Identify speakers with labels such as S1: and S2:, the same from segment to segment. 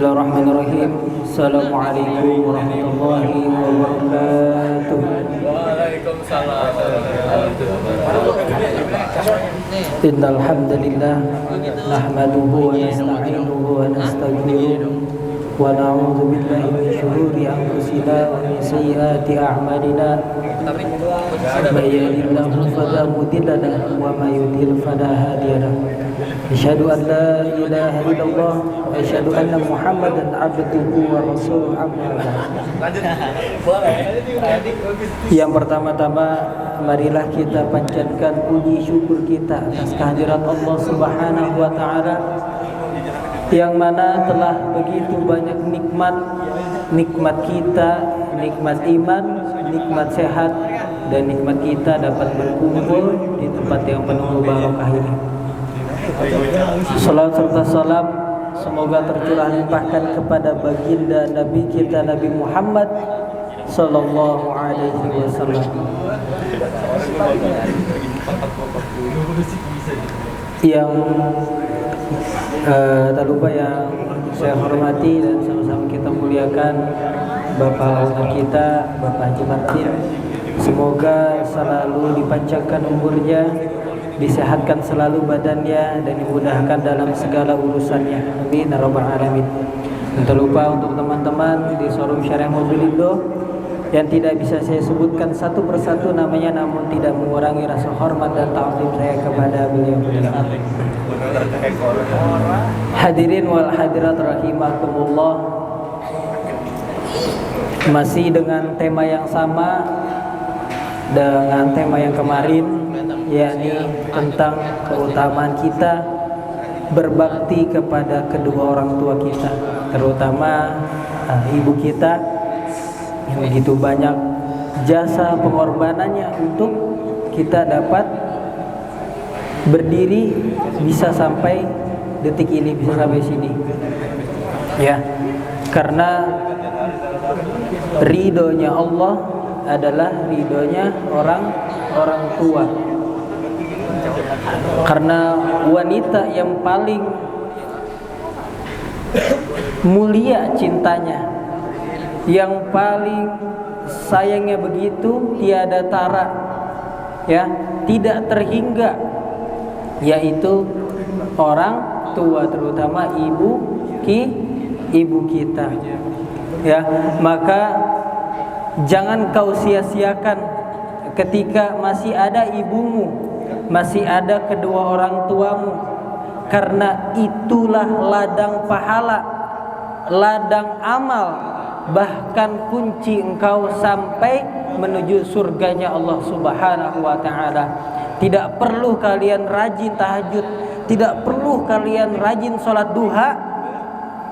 S1: Bismillahirrahmanirrahim. Assalamualaikum warahmatullahi wabarakatuh.
S2: Waalaikumsalam.
S1: Innal hamdalillah nahmaduhu wa nasta'inuhu wa nastaghfiruh wa na'udzu billahi min shururi anfusina wa min sayyiati a'malina. May yahdihillahu fala mudilla lahu wa may yudlil fala hadiya lahu. Asyhadu an la ilaha illallah wa asyhadu anna Muhammadan abduhu wa rasuluhu amma ba'd. Yang pertama-tama, marilah kita panjatkan puji syukur kita atas kehadirat Allah Subhanahu wa taala yang mana telah begitu banyak nikmat kita, nikmat iman, nikmat sehat, dan nikmat kita dapat berkumpul di tempat yang penuh barokah ini. Salam serta salam semoga tercurah limpahkan kepada baginda Nabi kita Nabi Muhammad sallallahu alaihi wasallam. Yang tak lupa yang saya hormati dan sama-sama kita muliakan Bapak owner kita, Bapak Haji Martin. Semoga selalu dipanjangkan umurnya, disehatkan selalu badannya, dan dimudahkan dalam segala urusannya. Amin ya rabbal alamin. Dan tak lupa untuk teman-teman di showroom Syariah Mobilindo yang tidak bisa saya sebutkan satu persatu namanya, namun tidak mengurangi rasa hormat dan ta'zim saya kepada beliau-beliau. Hadirin wal hadirat rahimakumullah. Masih dengan tema yang sama dengan tema yang kemarin, yakni tentang keutamaan kita berbakti kepada kedua orang tua kita, terutama ibu kita yang begitu banyak jasa pengorbanannya untuk kita dapat berdiri bisa sampai detik ini, bisa sampai sini. Ya, karena ridhonya Allah adalah ridhonya orang tua. Karena wanita yang paling mulia cintanya, yang paling sayangnya begitu tiada tara, ya, tidak terhingga, yaitu orang tua, terutama ibu kita. Ya, maka jangan kau sia-siakan ketika masih ada ibumu, masih ada kedua orang tuamu, karena itulah ladang pahala, ladang amal, bahkan kunci engkau sampai menuju surganya Allah Subhanahu wa taala. Tidak perlu kalian rajin tahajud, tidak perlu kalian rajin sholat duha.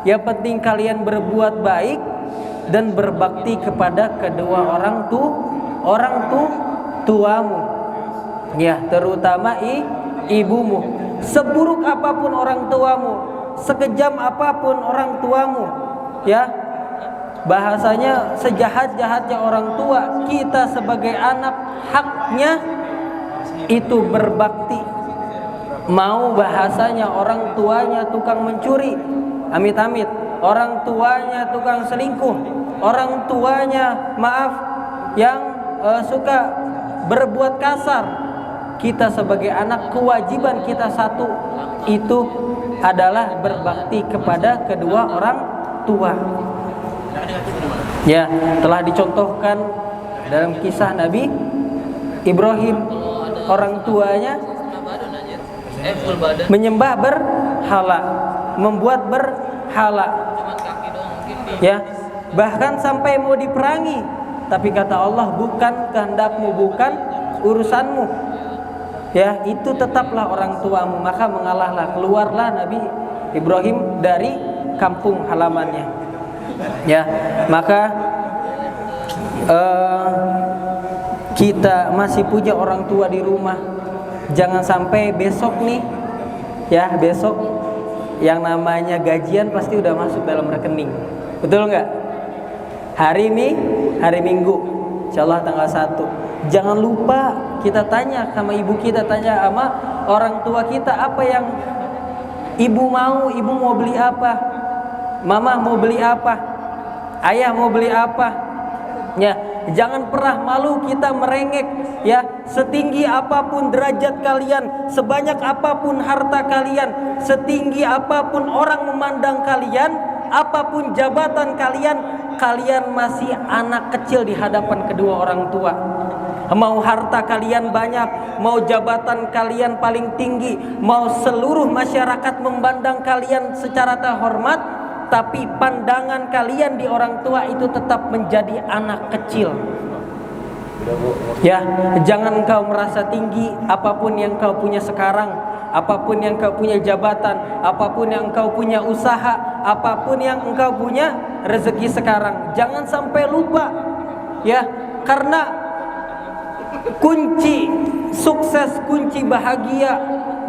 S1: Yang penting kalian berbuat baik dan berbakti kepada kedua orang tuamu, ya, terutama ibumu. Seburuk apapun orang tuamu, sekejam apapun orang tuamu, ya, bahasanya sejahat-jahatnya orang tua, kita sebagai anak haknya itu berbakti. Mau bahasanya orang tuanya tukang mencuri, amit-amit, orang tuanya tukang selingkuh, orang tuanya yang suka berbuat kasar, kita sebagai anak kewajiban kita satu, itu adalah berbakti kepada kedua orang tua. Ya, telah dicontohkan dalam kisah Nabi Ibrahim, orang tuanya menyembah berhala, membuat berhala, ya, bahkan sampai mau diperangi, tapi kata Allah, bukan kehendakmu, bukan urusanmu, ya, itu tetaplah orang tuamu. Maka mengalahlah, keluarlah Nabi Ibrahim dari kampung halamannya, ya. Maka kita masih punya orang tua di rumah, jangan sampai besok nih, ya, besok yang namanya gajian pasti udah masuk dalam rekening, betul nggak? Hari Minggu, insyaallah tanggal 1. Jangan lupa kita tanya sama ibu kita, tanya sama orang tua kita, apa yang ibu mau beli apa, Mama mau beli apa? Ayah mau beli apa? Ya, jangan pernah malu kita merengek, ya. Setinggi apapun derajat kalian, sebanyak apapun harta kalian, setinggi apapun orang memandang kalian, apapun jabatan kalian, kalian masih anak kecil di hadapan kedua orang tua. Mau harta kalian banyak, mau jabatan kalian paling tinggi, mau seluruh masyarakat memandang kalian secara terhormat, tapi pandangan kalian di orang tua itu tetap menjadi anak kecil. Ya, jangan kau merasa tinggi apapun yang kau punya sekarang, apapun yang kau punya jabatan, apapun yang kau punya usaha, apapun yang engkau punya rezeki sekarang. Jangan sampai lupa, ya, karena kunci sukses, kunci bahagia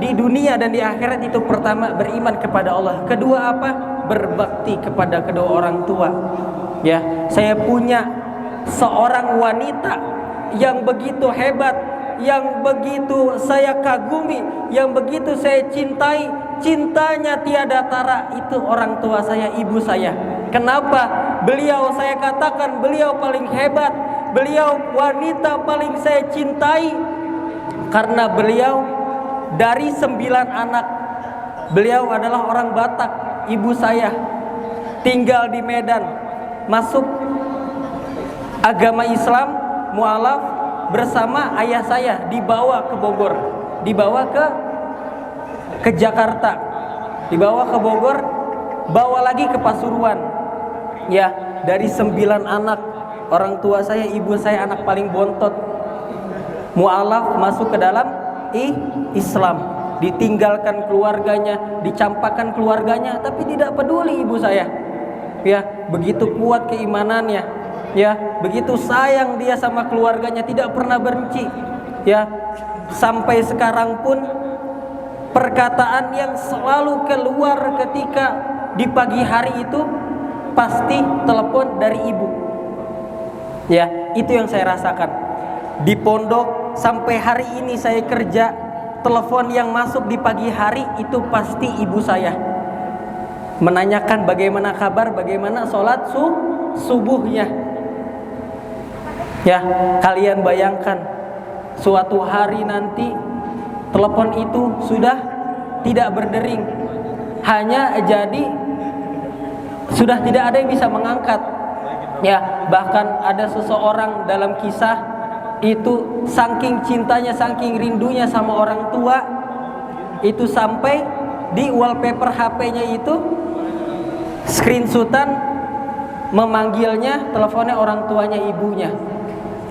S1: di dunia dan di akhirat itu pertama beriman kepada Allah. Kedua apa? Berbakti kepada kedua orang tua. Ya, saya punya seorang wanita yang begitu hebat, yang begitu saya kagumi, yang begitu saya cintai, cintanya tiada tara, itu orang tua saya, ibu saya. Kenapa? Beliau, saya katakan beliau paling hebat, beliau wanita paling saya cintai, karena beliau dari 9 anak, beliau adalah orang Batak. Ibu saya tinggal di Medan, masuk agama Islam, mualaf bersama ayah saya, dibawa ke Bogor, dibawa ke Jakarta, dibawa ke Bogor, bawa lagi ke Pasuruan. Ya, dari 9 anak, orang tua saya, ibu saya anak paling bontot, mualaf masuk ke dalam Islam, ditinggalkan keluarganya, dicampakkan keluarganya, tapi tidak peduli ibu saya. Ya, begitu kuat keimanannya, ya, begitu sayang dia sama keluarganya, tidak pernah benci. Ya, sampai sekarang pun perkataan yang selalu keluar ketika di pagi hari itu pasti telepon dari ibu. Ya, itu yang saya rasakan di pondok sampai hari ini saya kerja. Telepon yang masuk di pagi hari itu pasti ibu saya, menanyakan bagaimana kabar, bagaimana sholat subuhnya. Ya, kalian bayangkan suatu hari nanti telepon itu sudah tidak berdering, hanya jadi sudah tidak ada yang bisa mengangkat. Ya, bahkan ada seseorang dalam kisah itu saking cintanya, saking rindunya sama orang tua, itu sampai di wallpaper HP-nya itu screenshotan memanggilnya, teleponnya orang tuanya ibunya.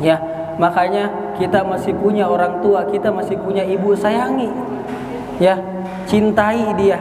S1: Ya, makanya kita masih punya orang tua, kita masih punya ibu, sayangi. Ya, cintai dia.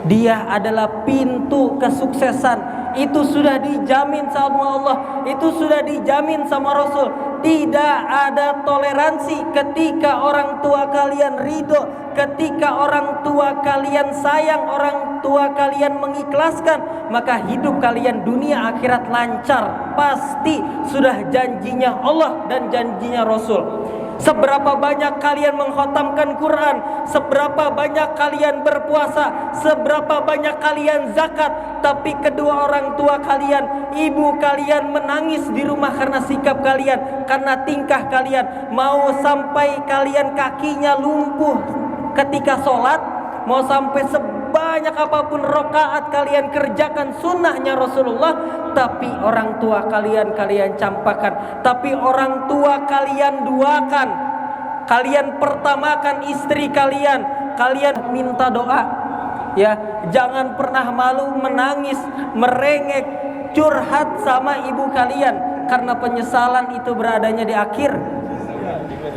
S1: Dia adalah pintu kesuksesan. Itu sudah dijamin sama Allah, itu sudah dijamin sama Rasul. Tidak ada toleransi ketika orang tua kalian ridho, ketika orang tua kalian sayang, orang tua kalian mengikhlaskan, maka hidup kalian dunia akhirat lancar. Pasti sudah janjinya Allah dan janjinya Rasul. Seberapa banyak kalian mengkhatamkan Quran, seberapa banyak kalian berpuasa, seberapa banyak kalian zakat, tapi kedua orang tua kalian, ibu kalian menangis di rumah karena sikap kalian, karena tingkah kalian. Mau sampai kalian kakinya lumpuh ketika sholat, mau sampai sebanyak apapun rakaat kalian kerjakan sunnahnya Rasulullah, tapi orang tua kalian campakkan, tapi orang tua kalian duakan, kalian pertamakan istri kalian, kalian minta doa. Ya, jangan pernah malu menangis, merengek, curhat sama ibu kalian, karena penyesalan itu beradanya di akhir.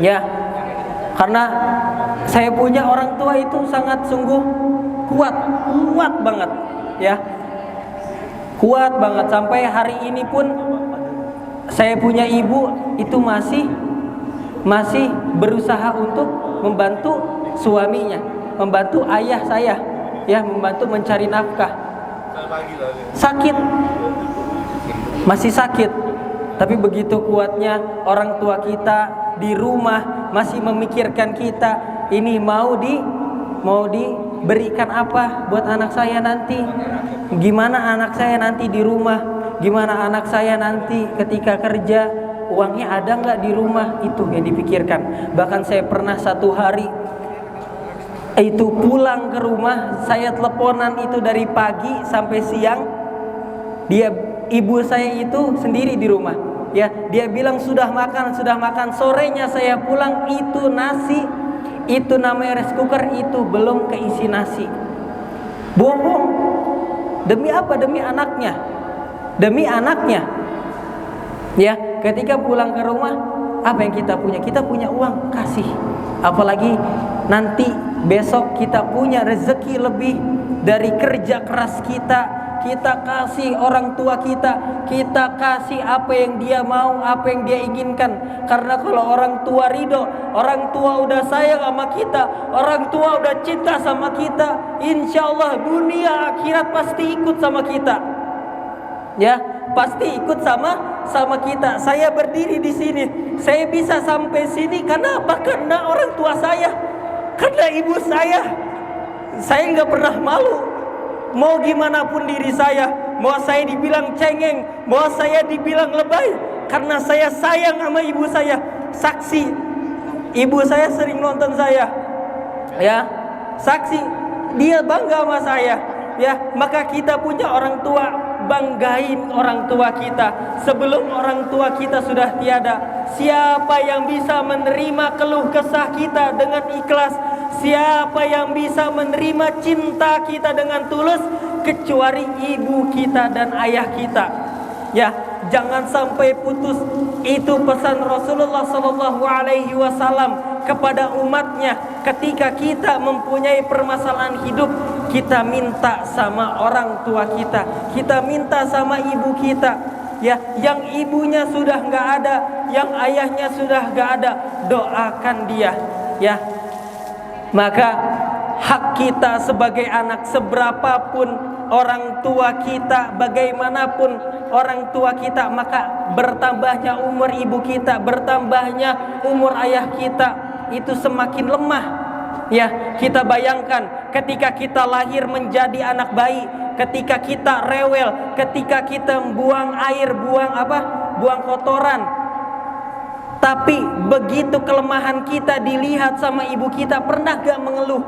S1: Ya, karena saya punya orang tua itu sangat sungguh kuat banget, ya, kuat banget. Sampai hari ini pun saya punya ibu itu masih berusaha untuk membantu suaminya, membantu ayah saya, ya, membantu mencari nafkah. Sakit, masih sakit, tapi begitu kuatnya orang tua kita di rumah masih memikirkan kita. Ini mau berikan apa buat anak saya nanti? Gimana anak saya nanti di rumah? Gimana anak saya nanti ketika kerja? Uangnya ada nggak di rumah? Itu yang dipikirkan. Bahkan saya pernah satu hari itu pulang ke rumah, saya teleponan itu dari pagi sampai siang. Ibu saya itu sendiri di rumah. Ya, dia bilang sudah makan. Sorenya saya pulang, itu nasi, itu namanya rice cooker, itu belum keisi nasi. Bohong. Demi apa? Demi anaknya. Ya, ketika pulang ke rumah, apa yang kita punya? Kita punya uang, kasih. Apalagi nanti besok kita punya rezeki lebih dari kerja keras kita. Kita kasih orang tua kita, kita kasih apa yang dia mau, apa yang dia inginkan. Karena kalau orang tua ridho, orang tua udah sayang sama kita, orang tua udah cinta sama kita, insya Allah dunia akhirat pasti ikut sama kita. Ya, pasti ikut sama kita. Saya berdiri di sini, saya bisa sampai sini karena apa? Karena orang tua saya, karena ibu saya. Saya nggak pernah malu. Mau gimana pun diri saya, mau saya dibilang cengeng, mau saya dibilang lebay, karena saya sayang sama ibu saya. Saksi, ibu saya sering nonton saya, ya, saksi, dia bangga sama saya, ya. Maka kita punya orang tua, banggain orang tua kita. Sebelum orang tua kita sudah tiada, siapa yang bisa menerima keluh kesah kita dengan ikhlas? Siapa yang bisa menerima cinta kita dengan tulus kecuali ibu kita dan ayah kita? Ya, jangan sampai putus. Itu pesan Rasulullah SAW kepada umatnya. Ketika kita mempunyai permasalahan hidup, kita minta sama orang tua kita, kita minta sama ibu kita. Ya, yang ibunya sudah nggak ada, yang ayahnya sudah nggak ada, doakan dia. Ya. Maka hak kita sebagai anak, seberapapun orang tua kita, bagaimanapun orang tua kita, maka bertambahnya umur ibu kita, bertambahnya umur ayah kita, itu semakin lemah. Ya, kita bayangkan ketika kita lahir menjadi anak bayi, ketika kita rewel, ketika kita buang air, buang kotoran. Tapi begitu kelemahan kita dilihat sama ibu kita, pernah gak mengeluh?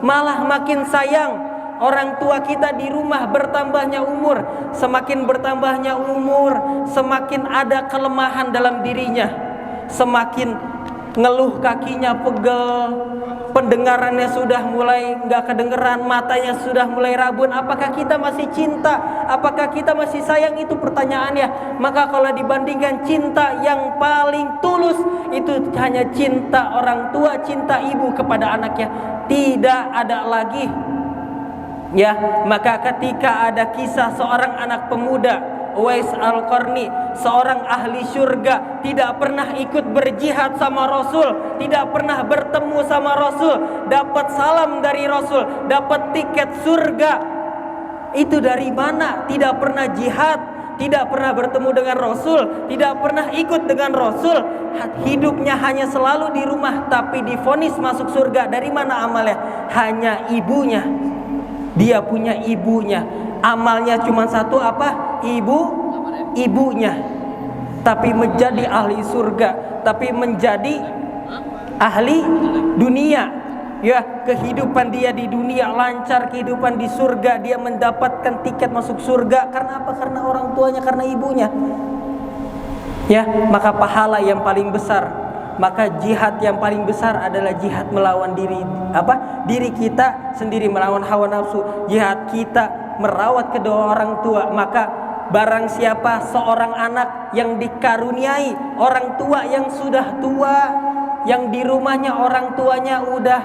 S1: Malah makin sayang. Orang tua kita di rumah, bertambahnya umur. Semakin bertambahnya umur, semakin ada kelemahan dalam dirinya. Semakin ngeluh, kakinya pegel, pendengarannya sudah mulai gak kedengeran, matanya sudah mulai rabun. Apakah kita masih cinta? Apakah kita masih sayang? Itu pertanyaannya. Maka kalau dibandingkan cinta yang paling tulus, itu hanya cinta orang tua, cinta ibu kepada anaknya. Tidak ada lagi. Ya, maka ketika ada kisah seorang anak pemuda, Uwais Al-Qarni, seorang ahli surga, tidak pernah ikut berjihad sama Rasul, tidak pernah bertemu sama Rasul, dapat salam dari Rasul, dapat tiket surga. Itu dari mana? Tidak pernah jihad, tidak pernah bertemu dengan Rasul, tidak pernah ikut dengan Rasul. Hidupnya hanya selalu di rumah, tapi divonis masuk surga. Dari mana amalnya? Hanya ibunya. Dia punya ibunya. Amalnya cuma satu, apa? Ibunya. Tapi menjadi ahli surga, tapi menjadi ahli dunia. Ya, kehidupan dia di dunia lancar, kehidupan di surga, dia mendapatkan tiket masuk surga. Karena apa? Karena orang tuanya, karena ibunya. Ya, maka pahala yang paling besar, maka jihad yang paling besar adalah jihad melawan diri kita sendiri, melawan hawa nafsu. Jihad kita merawat kedua orang tua. Maka barang siapa seorang anak yang dikaruniai orang tua yang sudah tua, yang di rumahnya orang tuanya udah,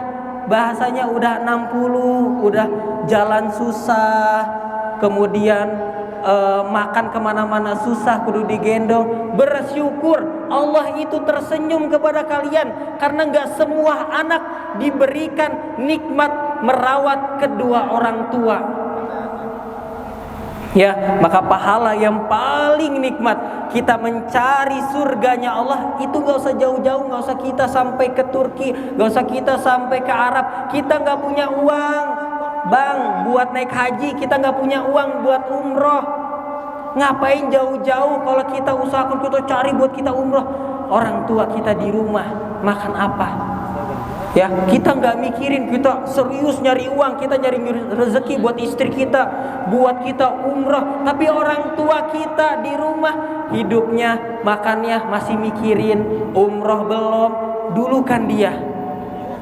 S1: bahasanya udah 60, udah jalan susah, kemudian makan kemana-mana susah, kudu digendong, bersyukur Allah itu tersenyum kepada kalian. Karena gak semua anak diberikan nikmat merawat kedua orang tua. Ya, maka pahala yang paling nikmat, kita mencari surganya Allah, itu gak usah jauh-jauh, gak usah kita sampai ke Turki, gak usah kita sampai ke Arab. Kita gak punya uang, Bang, buat naik haji kita nggak punya uang buat umroh. Ngapain jauh-jauh kalau kita usahakan kita cari buat kita umroh. Orang tua kita di rumah makan apa? Ya, kita nggak mikirin, kita serius nyari uang, kita nyari rezeki buat istri kita, buat kita umroh. Tapi orang tua kita di rumah hidupnya, makannya masih mikirin umroh belum. Dulu kan dia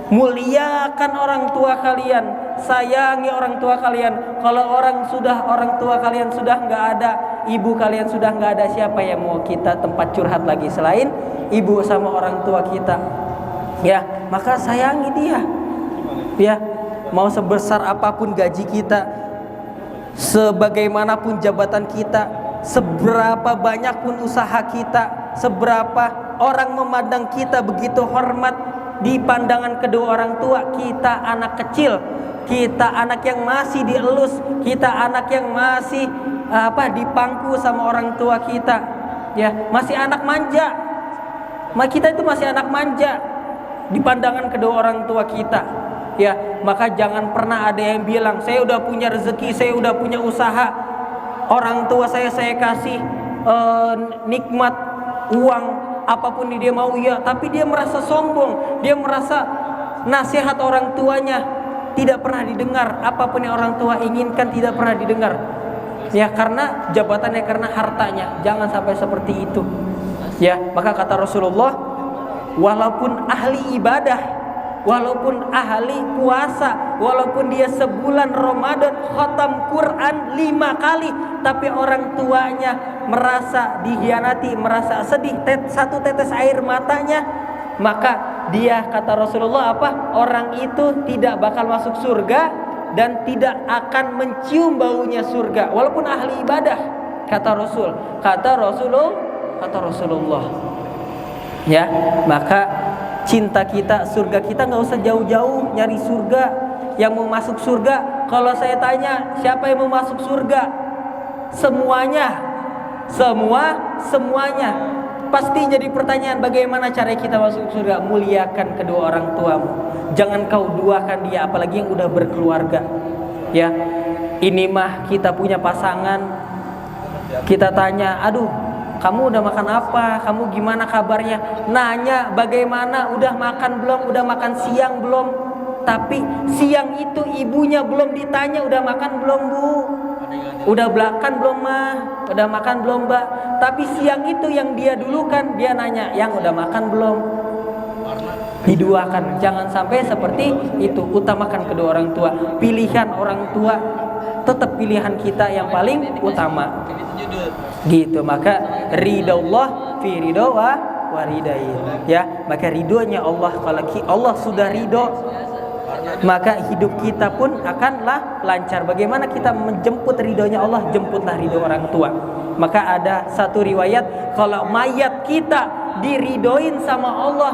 S1: muliakan orang tua kalian, sayangi orang tua kalian. Kalau orang tua kalian sudah nggak ada, ibu kalian sudah nggak ada, siapa yang mau kita tempat curhat lagi selain ibu sama orang tua kita? Ya, maka sayangi dia. Ya, mau sebesar apapun gaji kita, sebagaimanapun jabatan kita, seberapa banyak pun usaha kita, seberapa orang memandang kita begitu hormat di pandangan kedua orang tua, kita anak kecil, kita anak yang masih dielus, kita anak yang masih dipangku sama orang tua kita. Ya, masih anak manja. Kita itu masih anak manja di pandangan kedua orang tua kita. Ya, maka jangan pernah ada yang bilang saya udah punya rezeki, saya udah punya usaha, orang tua saya kasih nikmat uang apapun dia mau, ya, tapi dia merasa sombong, dia merasa nasihat orang tuanya tidak pernah didengar, apapun yang orang tua inginkan tidak pernah didengar. Ya, karena jabatannya, karena hartanya. Jangan sampai seperti itu. Ya, maka kata Rasulullah, walaupun ahli ibadah, walaupun ahli puasa, walaupun dia sebulan Ramadan khatam Quran 5 kali, tapi orang tuanya merasa dihianati, merasa sedih, satu tetes air matanya, maka dia, kata Rasulullah, orang itu tidak bakal masuk surga dan tidak akan mencium baunya surga walaupun ahli ibadah, kata Rasulullah. Ya, maka cinta kita, surga kita nggak usah jauh-jauh nyari surga. Yang mau masuk surga, kalau saya tanya siapa yang mau masuk surga, semuanya pasti jadi pertanyaan, bagaimana cara kita masuk surga? Muliakan kedua orang tuamu, jangan kau duakan dia, apalagi yang udah berkeluarga. Ya, ini mah kita punya pasangan, kita tanya, aduh, kamu udah makan apa? Kamu gimana kabarnya? Nanya bagaimana, udah makan belum? Udah makan siang belum? Tapi siang itu ibunya belum ditanya udah makan belum, Bu? Udah makan belum, Mah? Udah makan belum, Mbak? Tapi siang itu yang dia dulukan, dia nanya, yang udah makan belum? Diduakan. Jangan sampai seperti itu. Utamakan kedua orang tua. Pilihan orang tua tetap pilihan kita yang paling utama. Gitu. Maka ridallah fi ridho wa ridain. Ya, maka ridhonya Allah, kalau Allah sudah ridho, maka hidup kita pun akanlah lancar. Bagaimana kita menjemput ridhonya Allah? Jemputlah ridho orang tua. Maka ada satu riwayat, kalau mayat kita diridhoin sama Allah,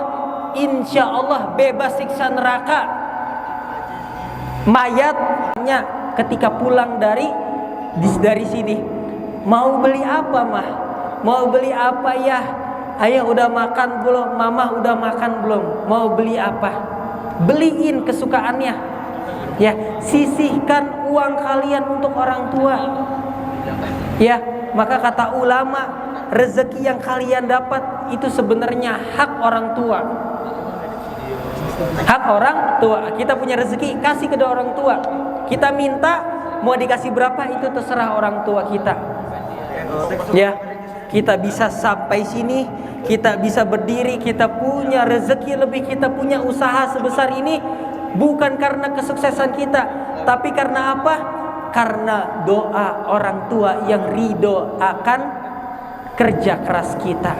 S1: insya Allah bebas siksa neraka. Mayatnya ketika pulang dari sini, mau beli apa, Mah? Mau beli apa ya? Ayah udah makan belum? Mama udah makan belum? Mau beli apa? Beliin kesukaannya. Ya, sisihkan uang kalian untuk orang tua. Ya, maka kata ulama, rezeki yang kalian dapat itu sebenarnya hak orang tua. Hak orang tua. Kita punya rezeki, kasih ke orang tua. Kita minta mau dikasih berapa, itu terserah orang tua kita. Ya, kita bisa sampai sini, kita bisa berdiri, kita punya rezeki lebih, kita punya usaha sebesar ini, bukan karena kesuksesan kita, tapi karena apa? Karena doa orang tua yang ridho akan kerja keras kita.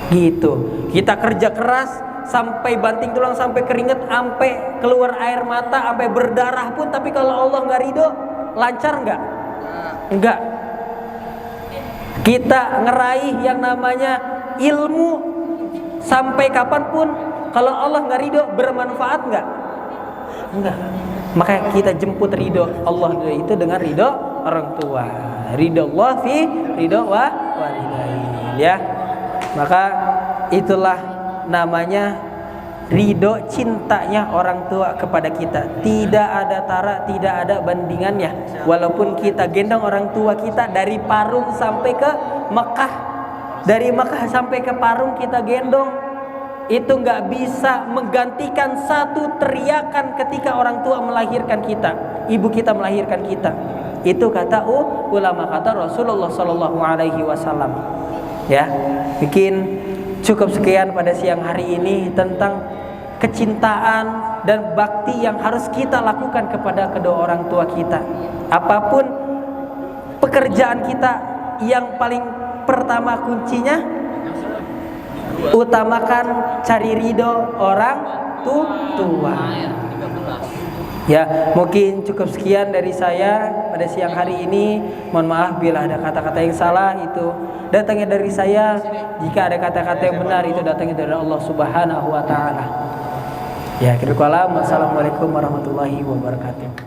S1: Gitu. Kita kerja keras sampai banting tulang, sampai keringet, sampai keluar air mata, sampai berdarah pun, tapi kalau Allah nggak ridho, lancar nggak? Enggak. Kita ngeraih yang namanya ilmu sampai kapanpun, kalau Allah nggak ridho, bermanfaat nggak? Enggak. Maka kita jemput ridho Allah itu dengan ridho orang tua. Ridho Allah fi ridho wa ridain. Ya, maka itulah namanya ridho cintanya orang tua kepada kita. Tidak ada tara, tidak ada bandingannya. Walaupun kita gendong orang tua kita dari Parung sampai ke Mekah, dari Mekah sampai ke Parung kita gendong, itu nggak bisa menggantikan satu teriakan ketika orang tua melahirkan kita, ibu kita melahirkan kita. Itu kata ulama, kata Rasulullah Sallallahu Alaihi Wasallam. Ya, mungkin cukup sekian pada siang hari ini tentang kecintaan dan bakti yang harus kita lakukan kepada kedua orang tua kita. Apapun pekerjaan kita, yang paling pertama kuncinya utamakan cari ridho orang tua. Ya, mungkin cukup sekian dari saya pada siang hari ini. Mohon maaf bila ada kata-kata yang salah, itu datangnya dari saya. Jika ada kata-kata yang benar, itu datangnya dari Allah Subhanahu wa taala. Ya, akhirul kalam. Wassalamualaikum warahmatullahi wabarakatuh.